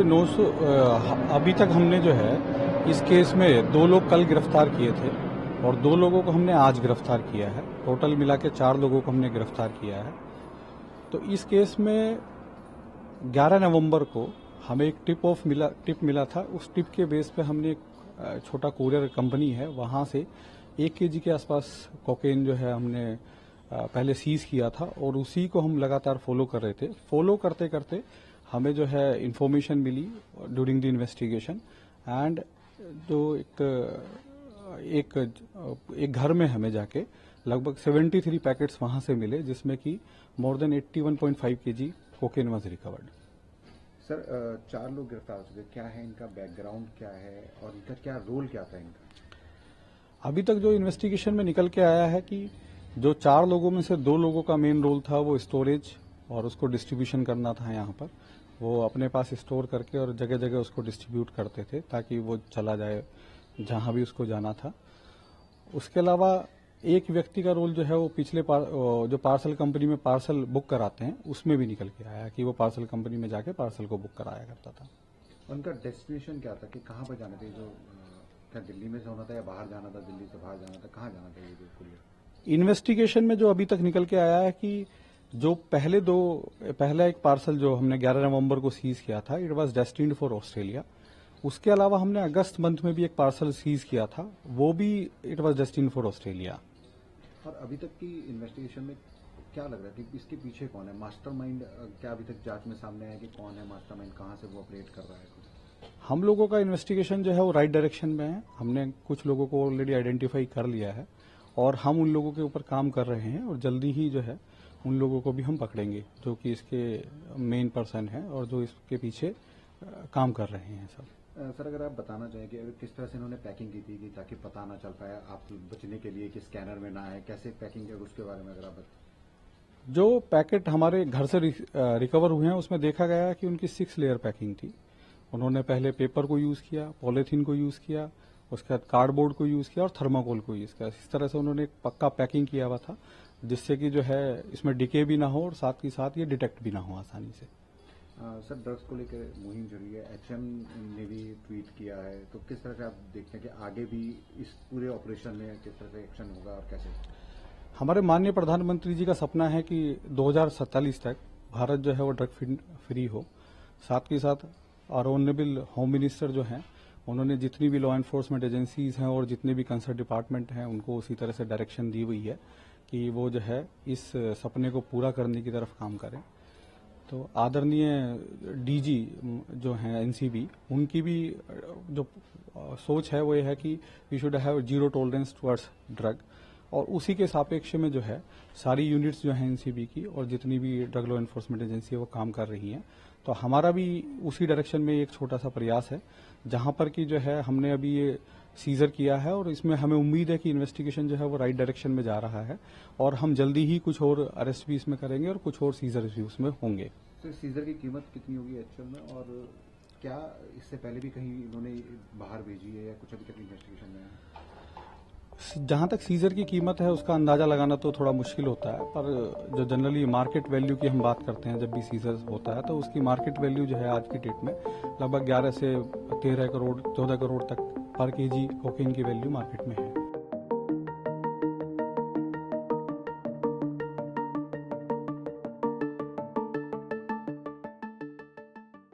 900 अभी तक हमने जो है इस केस में 2 लोग कल गिरफ्तार किए थे और 2 लोगों को हमने आज गिरफ्तार किया है। टोटल मिला के 4 लोगों को हमने गिरफ्तार किया है। तो इस केस में 11 नवंबर को हमें एक टिप मिला था। उस टिप के बेस पे हमने एक छोटा कुरियर कंपनी है, वहां से 1 केजी के आसपास कोकेन जो है हमने पहले सीज किया था और उसी को हम लगातार फॉलो कर रहे थे। फॉलो करते करते हमें जो है इंफॉर्मेशन मिली ड्यूरिंग द इन्वेस्टिगेशन एंड जो एक घर में हमें जाके लगभग 73 पैकेट्स वहां से मिले, जिसमें कि more than 81.5 KG cocaine was recovered. Sir 4 लोग गिरफ्तार हो चुके, क्या है इनका बैकग्राउंड, क्या है और इनका क्या रोल क्या था इनका? अभी तक जो इन्वेस्टिगेशन में निकल के आया है कि जो 4 लोगों में से 2 लोगों का मेन रोल था वो स्टोरेज और उसको डिस्ट्रीब्यूशन करना था। यहाँ पर वो अपने पास स्टोर करके और जगह जगह उसको डिस्ट्रीब्यूट करते थे ताकि वो चला जाए जहां भी उसको जाना था। उसके अलावा एक व्यक्ति का रोल जो है वो पिछले जो पार्सल कंपनी में पार्सल बुक कराते हैं उसमें भी निकल के आया कि वो पार्सल कंपनी में जाके पार्सल को बुक कराया करता था। उनका डेस्टिनेशन क्या था कि कहाँ पर जाना था? जो क्या दिल्ली में से होना था या बाहर जाना था, दिल्ली से बाहर जाना था, कहाँ जाना था ये जो कुरियर? इन्वेस्टिगेशन में जो अभी तक निकल के आया है कि जो पहला एक पार्सल जो हमने 11 नवंबर को सीज किया था, it was destined for Australia. उसके अलावा हमने अगस्त मंथ में भी एक पार्सल सीज किया था, वो भी it was destined for Australia. और अभी तक की इन्वेस्टिगेशन में क्या लग रहा है कि इसके पीछे कौन है मास्टरमाइंड? क्या अभी तक जांच में सामने आया कि कौन है मास्टरमाइंड, कहाँ से वो ऑपरेट कर रहा है? हम लोगों का इन्वेस्टिगेशन जो है वो राइट डायरेक्शन में है। हमने कुछ लोगों को ऑलरेडी आइडेंटिफाई कर लिया है और हम उन लोगों के ऊपर काम कर रहे हैं और जल्दी ही जो है उन लोगों को भी हम पकड़ेंगे जो कि इसके मेन पर्सन है और जो इसके पीछे काम कर रहे हैं सब। सर अगर आप बताना चाहें कि किस तरह से इन्होंने पैकिंग की थी कि ताकि पता ना चल पाए आप बचने के लिए कि स्कैनर में ना आए, कैसे पैकिंग किया उसके बारे में अगर आप बताएं। जो पैकेट हमारे घर से रिकवर हुए हैं उसमें देखा गया कि उनकी 6 लेयर पैकिंग थी। उन्होंने पहले पेपर को यूज किया, पॉलीथीन को यूज किया, उसके बाद कार्डबोर्ड को यूज किया और थर्माकोल को यूज किया। इस तरह से उन्होंने एक पक्का पैकिंग किया हुआ था जिससे कि जो है इसमें डिके भी ना हो और साथ ही साथ ये डिटेक्ट भी ना हो आसानी से। सर ड्रग्स को लेकर मुहिम चली है, एचएम ने भी ट्वीट किया है, तो किस तरह से आप देखते हैं कि आगे भी इस पूरे ऑपरेशन में किस तरह से एक्शन होगा और कैसे? हमारे माननीय प्रधानमंत्री जी का सपना है कि 2047 तक भारत जो है वो ड्रग फ्री हो। साथ ही साथ और ऑनरेबल होम मिनिस्टर जो हैं उन्होंने जितनी भी लॉ एनफोर्समेंट एजेंसीज हैं और जितने भी कंसर्न डिपार्टमेंट हैं उनको उसी तरह से डायरेक्शन दी हुई है कि वो जो है इस सपने को पूरा करने की तरफ काम करें। तो आदरणीय डीजी जो हैं एनसीबी, उनकी भी जो सोच है वो ये है कि we should have 0 tolerance towards drug और उसी के सापेक्ष में जो है सारी यूनिट्स जो हैं एनसीबी की और जितनी भी ड्रग लॉ एनफोर्समेंट एजेंसी है वो काम कर रही हैं। तो हमारा भी उसी डायरेक्शन में एक छोटा सा प्रयास है जहां पर कि जो है हमने अभी ये सीजर किया है और इसमें हमें उम्मीद है कि इन्वेस्टिगेशन जो है वो राइट डायरेक्शन में जा रहा है और हम जल्दी ही कुछ और अरेस्ट भी इसमें करेंगे और कुछ और सीजर भी उसमें होंगे। तो सीजर की कीमत कितनी होगी एक्चुअल में, और क्या इससे पहले भी कहीं इन्होंने बाहर भेजी है या कुछ अभी तक इन्वेस्टिगेशन में है? जहां तक सीजर की कीमत है उसका अंदाजा लगाना तो थोड़ा मुश्किल होता है, पर जो जनरली मार्केट वैल्यू की हम बात करते हैं जब भी सीजर होता है तो उसकी मार्केट वैल्यू जो है आज की डेट में लगभग 11 से 13 करोड़ 14 करोड़ तक पर केजी कोकेन की वैल्यू मार्केट में है।